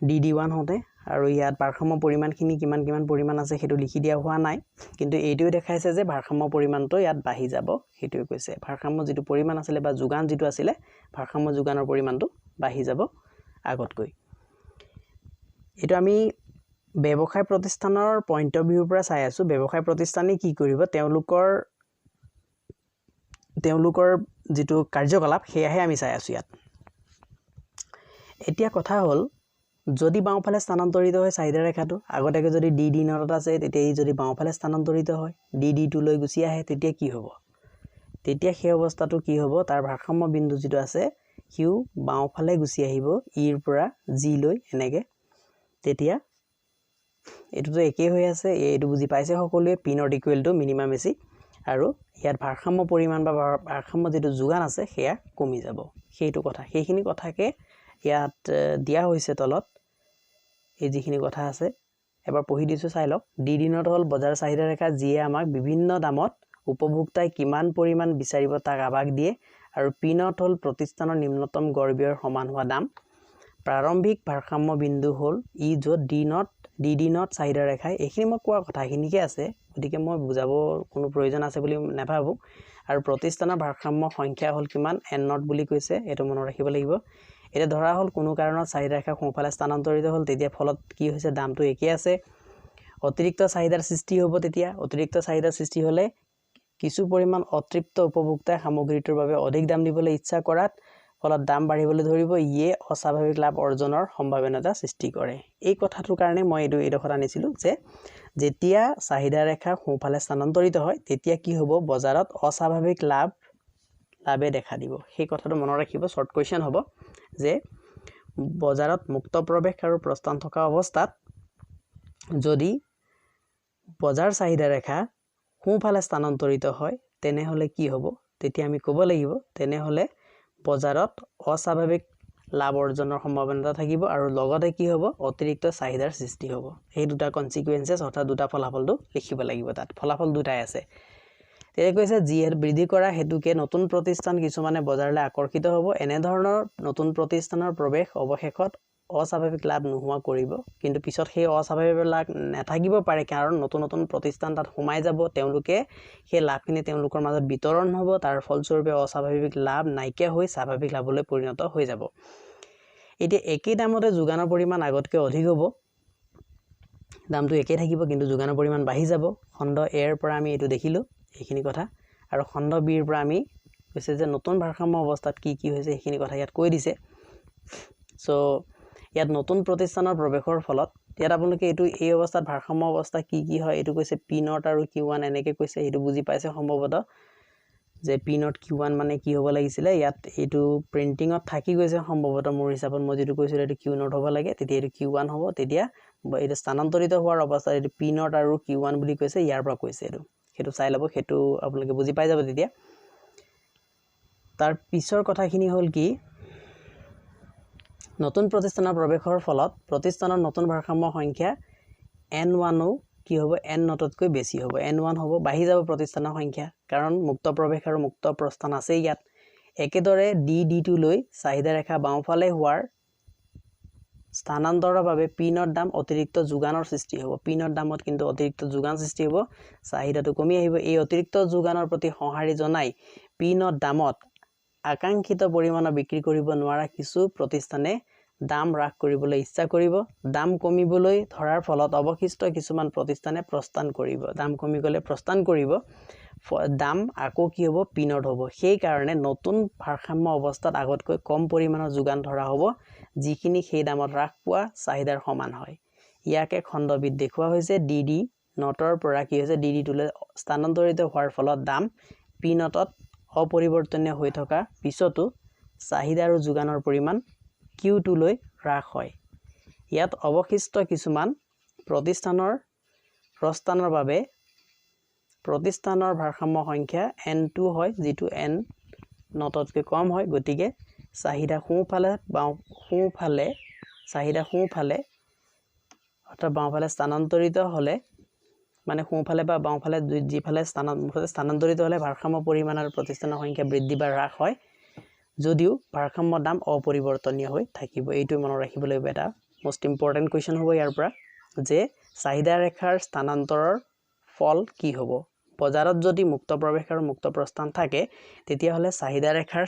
DD1 হতে আৰু ইয়াত ভাৰসাম্য পৰিমাণখিনি কিমান পৰিমাণ আছে হেতু লিখি দিয়া হোৱা নাই কিন্তু এইটোও দেখাইছে যে ভাৰসাম্য পৰিমাণটো ইয়াত বাঢ়ি যাব হেতুৱে কৈছে ভাৰসাম্য যেটো পৰিমাণ আছিল বা যোগান যেটো আছিল ভাৰসাম্য যোগানৰ পৰিমাণটো বাঢ়ি যাব আগতকৈ এটো আমি ব্যৱসায় প্ৰতিষ্ঠানৰ পইণ্ট অফ ভিউৰ পৰা চাই আছো ব্যৱসায় প্ৰতিষ্ঠানে কি কৰিব তেওঁলোকৰ যেটো কাৰ্যকলাপ হেয়াহে আমি চাই আছো ইয়াত এতিয়া কথা হল যদি বাওঁফালে স্থানান্তৰিত হয় চাহিদা ৰেখাটো আগতেকে যদি DD নট আছে তেতিয়া এই যদি বাওঁফালে স্থানান্তৰিত হয় DD2 লৈ গুচি আহে তেতিয়া কি হ'ব তেতিয়া সেই অৱস্থাটো কি হ'ব তাৰ ভাৰসাম্য বিন্দু যেটো আছে হিউ বাওঁফালে গুচি আহিব ইৰ পৰা G লৈ এনেকে তেতিয়া এটোটো একে হৈ আছে এইটো বুজি পাইছে সকলোৱে P not equal to minimum AC আৰু ইয়াত ভাৰসাম্য পৰিমাণ বা ভাৰসাম্য যেটো যোগান আছে হেয়া কমি যাব সেইটো কথা সেইখিনি কথাকে ইয়াত দিয়া হৈছে তলত এই যিখিনি কথা আছে এবাৰ পঢ়ি দিছো চাই লওক DD নট হল বজাৰ চাহিদা ৰেখা যিয়ে আমাক বিভিন্ন দামত উপভোক্তাই কিমান পৰিমাণ বিচাৰিব তাক আভাস দিয়ে আৰু P নট হল প্ৰতিষ্ঠানৰ নিম্নতম গড় ব্যয়ৰ সমান হোৱা দাম প্ৰাৰম্ভিক ভাৰসাম্য বিন্দু হল ই য'ত DD নট চাহিদা ৰেখা এইখিনি মই কোৱা কথাখিনিকে আছে গতিকে মই বুজাব কোনো প্ৰয়োজন আছে বুলি নাভাবো আৰু প্ৰতিষ্ঠানৰ ভাৰসাম্য সংখ্যা হল কিমান N নট বুলি কৈছে এটো মনত ৰাখিব লাগিব এটা ধৰা হল কোনো কাৰণত চাহিদা ৰেখা সোঁফালে স্থানান্তৰিত হল তেতিয়া ফলত কি হৈছে দামটো একে আছে অতিৰিক্ত চাহিদাৰ সৃষ্টি হ'ব তেতিয়া অতিৰিক্ত চাহিদাৰ সৃষ্টি হলে কিছু পৰিমাণ অতৃপ্ত উপভোক্তাই সামগ্ৰীটোৰ বাবে অধিক দাম দিবলৈ ইচ্ছা কৰাত ফলত দাম বাঢ়িবলৈ ধৰিব ইয়ে অস্বাভাৱিক লাভ অৰ্জনৰ সম্ভাৱনা সৃষ্টি কৰে এই কথাটোৰ কাৰণে মই এইডোখৰ আনিছিলো যে যেতিয়া চাহিদা ৰেখা সোঁফালে স্থানান্তৰিত হয় তেতিয়া কি হ'ব বজাৰত অস্বাভাৱিক লাভে দেখা দিব সেই কথাটো মনত ৰাখিব শৰ্ট কোৱেশ্চন হ'ব যে বজাৰত মুক্ত প্ৰৱেশ আৰু প্ৰস্থান থকা অৱস্থাত যদি বজাৰ চাহিদা ৰেখা সোঁফালে স্থানান্তৰিত হয় তেনেহলে কি হ'ব তেতিয়া আমি ক'ব লাগিব তেনেহলে বজাৰত অস্বাভাৱিক লাভ অৰ্জনৰ সম্ভাৱনা থাকিব আৰু লগতে কি হ'ব অতিৰিক্ত চাহিদাৰ সৃষ্টি হ'ব এই দুটা কনসিকুৱেন্সেস অৰ্থাৎ দুটা ফলাফলটো লিখিব লাগিব তাত ফলাফল দুটাই আছে তেনে কৈছে জিএৰ বৃদ্ধি কৰা হেতুকে নতুন প্ৰতিষ্ঠান কিছুমানে বজাৰলৈ আকৰ্ষিত হ'ব এনে ধৰণৰ নতুন প্ৰতিষ্ঠানৰ প্ৰৱেশ অৱশেষত অস্বাভাৱিক লাভ নোহোৱা কৰিব কিন্তু পিছত সেই অস্বাভাৱিক লাভ নাথাকিব পাৰে কাৰণ নতুন প্ৰতিষ্ঠান তাত সোমাই যাব তেওঁলোকে সেই লাভখিনি তেওঁলোকৰ মাজত বিতৰণ হ'ব তাৰ ফলস্বৰূপে অস্বাভাৱিক লাভ নাইকিয়া হৈ স্বাভাৱিক লাভলৈ পৰিণত হৈ যাব এতিয়া একেই দামতে যোগানৰ পৰিমাণ আগতকৈ অধিক হ'ব দামটো একেই থাকিব কিন্তু যোগানৰ পৰিমাণ বাঢ়ি যাব খণ্ড এ ৰ পৰা আমি এটো দেখিলো এইখিনি কথা আৰু খণ্ড বি ৰ পৰা আমি কৈছে যে নতুন ভাৰসাম্য অৱস্থাত কি হৈছে এইখিনি কথা ইয়াত কৈ দিছে সো ইয়াত নতুন প্ৰতিষ্ঠানৰ প্ৰৱেশৰ ফলত ইয়াত আপোনালোকে এই অৱস্থাত ভাৰসাম্য অৱস্থা কি হয় এটো কৈছে P নট আৰু Q1 এনেকে কৈছে এটো বুজি পাইছে সম্ভৱতঃ যে P নট Q1 মানে কি হ'ব লাগিছিল ইয়াত এটো প্ৰিন্টিংত থাকি গৈছে সম্ভৱতঃ মোৰ হিচাপত মই যেটো কৈছিল এটো Q নট হ'ব লাগে তেতিয়া এটো Q1 হ'ব তেতিয়া এটো স্থানান্তৰিত হোৱাৰ অৱস্থাত এটো P নট আৰু Q1 বুলি কৈছে ইয়াৰ পৰা কৈছে এটো হেতু চাই লব হেতু আপোনালোকে বুজি পাই যাব তেতিয়া তাৰ পিছৰ কথাখিনি হল কি নতুন প্ৰতিষ্ঠানৰ প্ৰৱেশৰ ফলত প্ৰতিষ্ঠানৰ নতুন ভাৰসাম্য সংখ্যা N1 কি হ'ব N নটতকৈ বেছি হ'ব N1 হ'ব বাঢ়ি যাব প্ৰতিষ্ঠানৰ সংখ্যা কাৰণ মুক্ত প্ৰৱেশ আৰু মুক্ত প্ৰস্থান আছে ইয়াত একেদৰে DD2 লৈ চাহিদা ৰেখা বাওঁফালে হোৱাৰ স্থানান্তৰৰ বাবে P নট দাম অতিৰিক্ত যোগানৰ সৃষ্টি হ'ব P নট দামত কিন্তু অতিৰিক্ত যোগান সৃষ্টি হ'ব চাহিদাটো কমি আহিব এই অতিৰিক্ত যোগানৰ প্ৰতি সঁহাৰি জনাই P নট দামত আকাংক্ষিত পৰিমাণৰ বিক্ৰী কৰিব নোৱাৰা কিছু প্ৰতিষ্ঠানে দাম হ্ৰাস কৰিবলৈ ইচ্ছা কৰিব দাম কমিবলৈ ধৰাৰ ফলত অৱশিষ্ট কিছুমান প্ৰতিষ্ঠানে প্ৰস্থান কৰিব দাম কমি গলে প্ৰস্থান কৰিব দাম আকৌ কি হ'ব P নট হ'ব সেই কাৰণে নতুন ভাৰসাম্য অৱস্থাত আগতকৈ কম পৰিমাণৰ যোগান ধৰা হ'ব যিখিনি সেই দামত হ্ৰাস পোৱা চাহিদাৰ সমান হয় ইয়াকে খণ্ডবিধ দেখুৱা হৈছে DD নটৰ পৰা কি হৈছে DD2 লৈ স্থানান্তৰিত হোৱাৰ ফলত দাম P নটত অপৰিৱৰ্তনীয় হৈ থকা পিছতো চাহিদা আৰু যোগানৰ পৰিমাণ Q2 লৈ হ্ৰাস হয় ইয়াত অৱশিষ্ট কিছুমান প্ৰতিষ্ঠানৰ প্ৰস্থানৰ বাবে প্ৰতিষ্ঠানৰ ভাৰসাম্য সংখ্যা N2 হয় যেটো N নটতকৈ কম হয় গতিকে চাহিদা সোঁফালে অৰ্থাৎ বাওঁফালে স্থানান্তৰিত হলে মানে সোঁফালে বা বাওঁফালে যিফালে স্থানান্তৰিত হ'লে ভাৰসাম্য পৰিমাণ আৰু প্ৰতিষ্ঠানৰ সংখ্যা বৃদ্ধি বা হ্ৰাস হয় যদিও ভাৰসাম্য দাম অপৰিৱৰ্তনীয় হৈ থাকিব। এইটো মনত ৰাখিব লাগিব। এটা মোষ্ট ইম্পৰ্টেণ্ট কুৱেশ্যন হ'ব ইয়াৰ পৰা যে চাহিদা ৰেখাৰ স্থানান্তৰৰ ফল কি হ'ব। বজাৰত যদি মুক্ত প্ৰৱেশ আৰু মুক্ত প্ৰস্থান থাকে তেতিয়াহ'লে চাহিদা ৰেখাৰ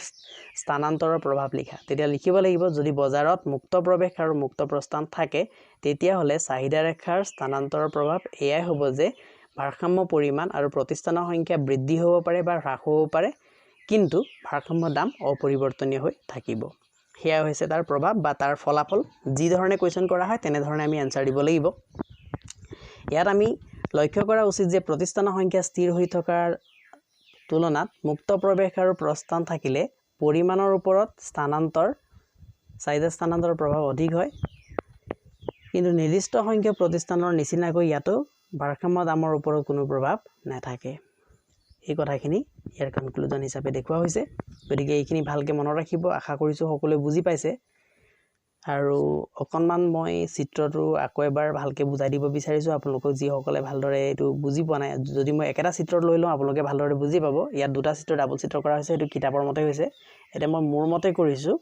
স্থানান্তৰৰ প্ৰভাৱ লিখা। তেতিয়া লিখিব লাগিব যদি বজাৰত মুক্ত প্ৰৱেশ আৰু মুক্ত প্ৰস্থান থাকে তেতিয়াহ'লে চাহিদা ৰেখাৰ স্থানান্তৰৰ প্ৰভাৱ এয়াই হ'ব যে ভাৰসাম্য পৰিমাণ আৰু প্ৰতিষ্ঠানৰ সংখ্যা বৃদ্ধি হ'ব পাৰে বা হ্ৰাস হ'ব পাৰে কিন্তু ভাৰসাম্য দাম অপৰিৱৰ্তনীয় হৈ থাকিব। সেয়া হৈছে তাৰ প্ৰভাৱ বা তাৰ ফলাফল। যি ধৰণে কুৱেশ্যন কৰা হয় তেনেধৰণে আমি এনসাৰ দিব লাগিব। ইয়াত আমি লক্ষ্য কৰা উচিত যে প্ৰতিষ্ঠানৰ সংখ্যা স্থিৰ হৈ থকাৰ তুলনাত মুক্ত প্ৰৱেশ আৰু প্ৰস্থান থাকিলে পৰিমাণৰ ওপৰত চাহিদা স্থানান্তৰৰ প্ৰভাৱ অধিক হয় কিন্তু নিৰ্দিষ্ট সংখ্যক প্ৰতিষ্ঠানৰ নিচিনাকৈ ইয়াতো ভাৰসাম্য দামৰ ওপৰত কোনো প্ৰভাৱ নাথাকে। এই কথাখিনি ইয়াৰ কনক্লুজন হিচাপে দেখুওৱা হৈছে। গতিকে এইখিনি ভালকৈ মনত ৰাখিব। আশা কৰিছোঁ সকলোৱে বুজি পাইছে। আৰু অকণমান মই চিত্ৰটো আকৌ এবাৰ ভালকৈ বুজাই দিব বিচাৰিছোঁ আপোনালোকক যিসকলে ভালদৰে এইটো বুজি পোৱা নাই। যদি মই একেটা চিত্ৰত লৈ লওঁ আপোনালোকে ভালদৰে বুজি পাব। ইয়াত দুটা চিত্ৰ ডাবল চিত্ৰ কৰা হৈছে, সেইটো কিতাপৰ মতে হৈছে। এতিয়া মই মোৰ মতে কৰিছোঁ।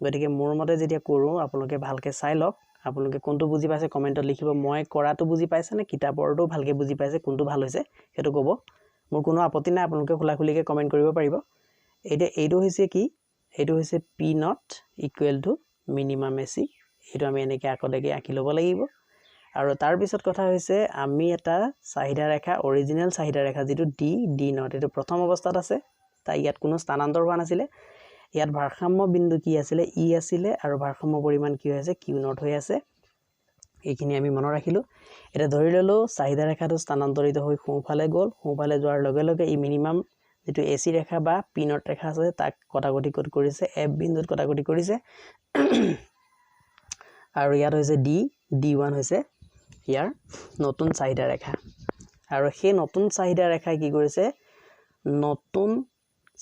গতিকে মোৰ মতে যেতিয়া কৰোঁ আপোনালোকে ভালকৈ চাই লওক। আপোনালোকে কোনটো বুজি পাইছে কমেণ্টত লিখিব। মই কৰাটো বুজি পাইছে নে কিতাপৰটো ভালকৈ বুজি পাইছে, কোনটো ভাল হৈছে সেইটো ক'ব। মোৰ কোনো আপত্তি নাই, আপোনালোকে খোলাখুলিকৈ কমেণ্ট কৰিব পাৰিব। এতিয়া এইটো হৈছে কি? এইটো হৈছে P not equal to minimum AC. এইটো আমি এনেকৈ আগলৈকে আঁকি ল'ব লাগিব। আৰু তাৰপিছত কথা হৈছে আমি এটা চাহিদা ৰেখা, অৰিজিনেল চাহিদা ৰেখা যিটো ডি নট, এইটো প্ৰথম অৱস্থাত আছে। তাই ইয়াত কোনো স্থানান্তৰ হোৱা নাছিলে। ইয়াত ভাৰসাম্য বিন্দু কি আছিলে? ই আছিলে আৰু ভাৰসাম্য পৰিমাণ কি হৈ আছে? কিউ নট হৈ আছে। এইখিনি আমি মনত ৰাখিলোঁ। এতিয়া ধৰি ল'লোঁ চাহিদা ৰেখাটো স্থানান্তৰিত হৈ সোঁফালে গ'ল। সোঁফালে যোৱাৰ লগে লগে ই মিনিমাম যিটো এচি ৰেখা বা পি নট ৰেখা আছে তাক কটাকটি ক'ত কৰিছে? এফ বিন্দুত কটাকটি কৰিছে। আৰু ইয়াত হৈছে D1 হৈছে ইয়াৰ নতুন চাহিদা ৰেখা। আৰু সেই নতুন চাহিদা ৰেখাই কি কৰিছে? নতুন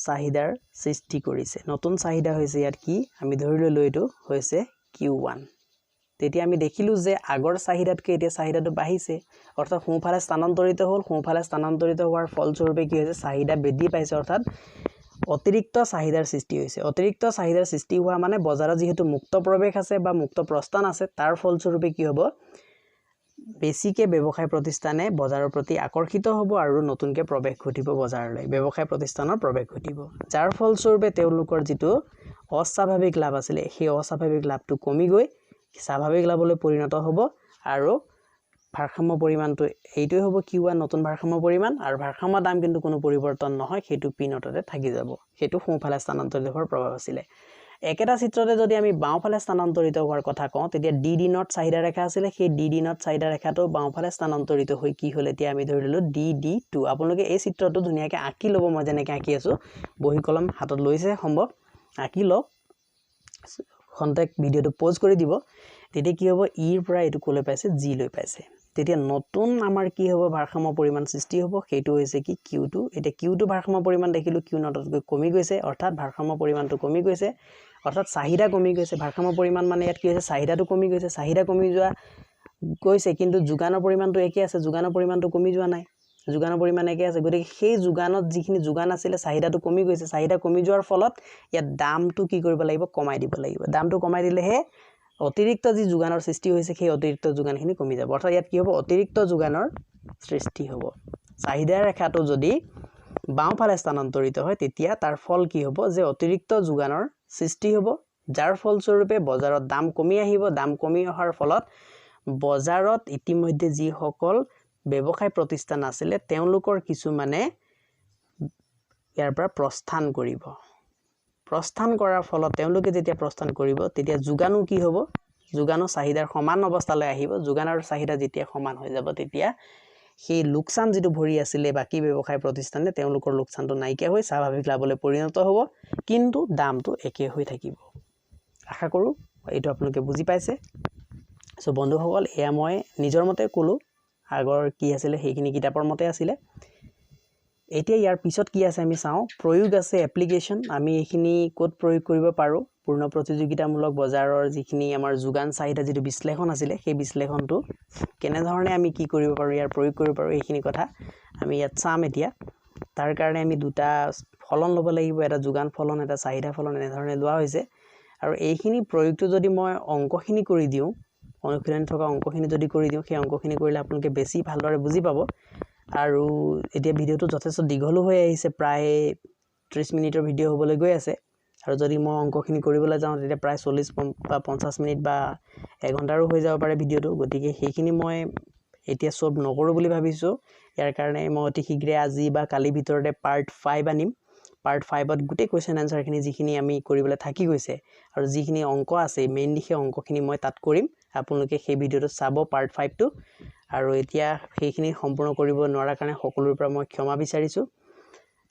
চাহিদাৰ সৃষ্টি কৰিছে। নতুন চাহিদা হৈছে ইয়াত কি? আমি ধৰি ল'লোঁ এইটো হৈছে Q1। তেতিয়া আমি দেখিলোঁ যে আগৰ চাহিদাতকৈ এতিয়া চাহিদাটো বাঢ়িছে, অৰ্থাৎ সোঁফালে স্থানান্তৰিত হ'ল। সোঁফালে স্থানান্তৰিত হোৱাৰ ফলস্বৰূপে কি হৈছে? চাহিদা বৃদ্ধি পাইছে, অৰ্থাৎ অতিৰিক্ত চাহিদাৰ সৃষ্টি হৈছে। অতিৰিক্ত চাহিদাৰ সৃষ্টি হোৱা মানে বজাৰত যিহেতু মুক্ত প্ৰৱেশ আছে বা মুক্ত প্ৰস্থান আছে তাৰ ফলস্বৰূপে কি হ'ব? বেছিকৈ ব্যৱসায় প্ৰতিষ্ঠানে বজাৰৰ প্ৰতি আকৰ্ষিত হ'ব আৰু নতুনকৈ প্ৰৱেশ ঘটিব বজাৰলৈ। ব্যৱসায় প্ৰতিষ্ঠানৰ প্ৰৱেশ ঘটিব, যাৰ ফলস্বৰূপে তেওঁলোকৰ যিটো অস্বাভাৱিক লাভ আছিলে সেই অস্বাভাৱিক লাভটো কমি গৈ স্বাভাৱিক লাভলৈ পৰিণত হ'ব। আৰু ভাৰসাম্য পৰিমাণটো এইটোৱে হ'ব Q1 নতুন ভাৰসাম্য পৰিমাণ। আৰু ভাৰসাম্য দাম কিন্তু কোনো পৰিৱৰ্তন নহয়, সেইটো পি নটতে থাকি যাব। সেইটো সোঁফালে স্থানান্তৰিত হোৱাৰ প্ৰভাৱ আছিলে। একেটা চিত্ৰতে যদি আমি বাওঁফালে স্থানান্তৰিত হোৱাৰ কথা কওঁ তেতিয়া ডি নট চাহিদা ৰেখা আছিলে। সেই ডি নট চাহিদা ৰেখাটো বাওঁফালে স্থানান্তৰিত হৈ কি হ'ল? এতিয়া আমি ধৰি ল'লোঁ D2। আপোনালোকে এই চিত্ৰটো ধুনীয়াকৈ আঁকি ল'ব। মই যেনেকৈ আঁকি আছোঁ, বহী কলম হাতত লৈছে সম্ভৱ, আঁকি লওক। খন্তেক ভিডিঅ'টো পজ কৰি দিব। তেতিয়া কি হ'ব? ইৰ পৰা এইটো ক'লৈ পাইছে? জি লৈ পাইছে। তেতিয়া নতুন আমাৰ কি হ'ব? ভাৰসাম্য পৰিমাণ সৃষ্টি হ'ব। সেইটো হৈছে কি? Q2। এতিয়া Q2 ভাৰসাম্য পৰিমাণ দেখিলোঁ Q নটতকৈ কমি গৈছে, অৰ্থাৎ ভাৰসাম্য পৰিমাণটো কমি গৈছে, অৰ্থাৎ চাহিদা কমি গৈছে। ভাৰসাম্য পৰিমাণ মানে ইয়াত কি হৈছে? চাহিদাটো কমি গৈছে। চাহিদা কমি গৈছে কিন্তু যোগানৰ পৰিমাণটো একে আছে। যোগানৰ পৰিমাণটো কমি যোৱা নাই, যোগানৰ পৰিমাণ একে আছে। গতিকে সেই যোগানত যিখিনি যোগান আছিলে চাহিদাটো কমি গৈছে। চাহিদা কমি যোৱাৰ ফলত ইয়াত দামটো কি কৰিব লাগিব? কমাই দিব লাগিব। দামটো কমাই দিলেহে অতিৰিক্ত যি যোগানৰ সৃষ্টি হৈছে সেই অতিৰিক্ত যোগানখিনি কমি যাব। অৰ্থাৎ ইয়াত কি হ'ব? অতিৰিক্ত যোগানৰ সৃষ্টি হ'ব। চাহিদা ৰেখাটো যদি বাওঁফালে স্থানান্তৰিত হয় তেতিয়া তাৰ ফল কি হ'ব? যে অতিৰিক্ত যোগানৰ সৃষ্টি হ'ব, যাৰ ফলস্বৰূপে বজাৰত দাম কমি আহিব। দাম কমি অহাৰ ফলত বজাৰত ইতিমধ্যে যিসকল ব্যৱসায় প্ৰতিষ্ঠান আছিলে তেওঁলোকৰ কিছুমানে ইয়াৰ পৰা প্ৰস্থান কৰিব। প্ৰস্থান কৰাৰ ফলত তেওঁলোকে যেতিয়া প্ৰস্থান কৰিব তেতিয়া যোগানো কি হ'ব? যোগানো চাহিদাৰ সমান অৱস্থালৈ আহিব। যোগান আৰু চাহিদা যেতিয়া সমান হৈ যাব তেতিয়া সেই লোকচান যিটো ভৰি আছিলে বাকী ব্যৱসায় প্ৰতিষ্ঠানে তেওঁলোকৰ লোকচানটো নাইকিয়া হৈ স্বাভাৱিক লাভলৈ পৰিণত হ'ব, কিন্তু দামটো একে হৈ থাকিব। আশা কৰোঁ এইটো আপোনালোকে বুজি পাইছে। চ' বন্ধুসকল, এয়া মই নিজৰ মতে ক'লোঁ। আগৰ কি আছিলে সেইখিনি কিতাপৰ মতে আছিলে। এতিয়া ইয়াৰ পিছত কি আছে আমি চাওঁ প্ৰয়োগ আছে এপ্লিকেশন আমি এইখিনি কোড প্ৰয়োগ কৰিব পাৰো পূৰ্ণ প্ৰতিযোগিতামূলক বজাৰৰ যিখিনি আমাৰ যোগান চাহিদা যেটো বিশ্লেষণ আছিল সেই বিশ্লেষণটো কেনে ধৰণে আমি কি কৰিব পাৰো ইয়াৰ প্ৰয়োগ কৰিব পাৰো এইখিনি কথা আমি ইয়াত চাম এতিয়া তাৰ কাৰণে আমি দুটা ফলন ল'ব লাগিব এটা যোগান ফলন এটা চাহিদা ফলন এনে ধৰণে লোৱা হৈছে আৰু এইখিনি প্ৰয়োগটো যদি মই অংকখিনি কৰি দিও অনুশীলন থকা অংকখিনি যদি কৰি দিও সেই অংকখিনি কৰিলে আপোনালোকে বেছি ভালদৰে বুজি পাব আৰু এতিয়া ভিডিওটো যথেষ্ট দীঘল হৈ আহিছে প্ৰায় 30 মিনিটৰ ভিডিও হ'বলৈ গৈ আছে আৰু যদি মই অংকখিনি কৰিবলৈ যাওঁ তেতিয়া প্ৰায় 40 বা 50 মিনিট বা 1 ঘণ্টাৰো হৈ যাব পাৰে ভিডিওটো গতিকে সেইখিনি মই এতিয়া সব নকৰো বুলি ভাবিছো ইয়াৰ কাৰণে মই অতি শীঘ্ৰে আজি বা কালি ভিতৰতে পাৰ্ট 5 আনিম পাৰ্ট 5ত গুটে কোৱেশ্চন আনসাৰখিনি যিখিনি আমি কৰিবলৈ থাকি গৈছে আৰু যিখিনি অংক আছে মেইনলি সেই অংকখিনি মই তাত কৰিম আপোনালোকে সেই ভিডিওটো চাব পাৰ্ট 5 টো আৰু এতিয়া সেইখিনি সম্পূৰ্ণ কৰিব নোৱাৰা কাৰণে সকলোৰ পৰা মই ক্ষমা বিচাৰিছো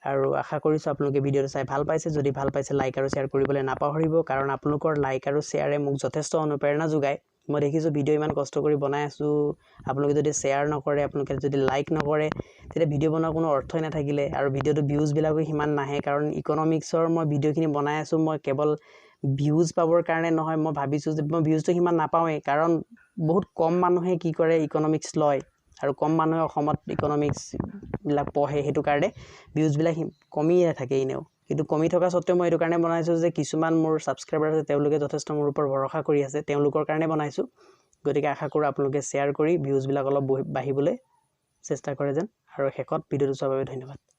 আৰু আশা কৰিছো আপোনালোকে ভিডিওটো চাই ভাল পাইছে যদি ভাল পাইছে লাইক আৰু শেয়াৰ কৰিবলৈ নাপাহৰিব কাৰণ আপোনালোকৰ লাইক আৰু শেয়াৰে মোক যথেষ্ট অনুপ্ৰেৰণা যোগায় মই দেখিছো ভিডিও ইমান কষ্ট কৰি বনাই আছো আপোনালোকে যদি শেয়াৰ নকৰে আপোনালোকে যদি লাইক নকৰে তেতিয়া ভিডিও বনোৱাৰ কোনো অৰ্থই নাথাকিলে আৰু ভিডিওটো ভিউজ বিলাকো হিমান নাহে কাৰণ ইকনমিক্সৰ মই ভিডিওখিনি বনাই আছো মই কেৱল ভিউজ পাবৰ কাৰণে নহয় মই ভাবিছো যে মই ভিউজটো হিমান নাপাওঁই কাৰণ বহুত কম মানুহে কি কৰে ইকনমিক্স লয় আৰু কম মানুহে অসমত ইকনমিক্স বিলাক পঢ়ে হেতু কাৰণে ভিউজ বিলাক কমিয়ে থাকে ইনেও কিন্তু কমি থকা সত্ত্বেও মই এটো কাৰণে বনাইছো যে কিছুমান মোৰ সাবস্ক্ৰাইবাৰ আছে তেওঁলোকে যথেষ্ট মোৰ ওপৰত ভৰসা কৰি আছে তেওঁলোকৰ কাৰণে বনাইছো গতিকে আশা কৰো আপোনালোকে শেয়াৰ কৰি ভিউজ বিলাক অলপ বাঢ়িবলৈ চেষ্টা কৰে যেন আৰু হেকত ভিডিওটো চাবৰ বাবে ধন্যবাদ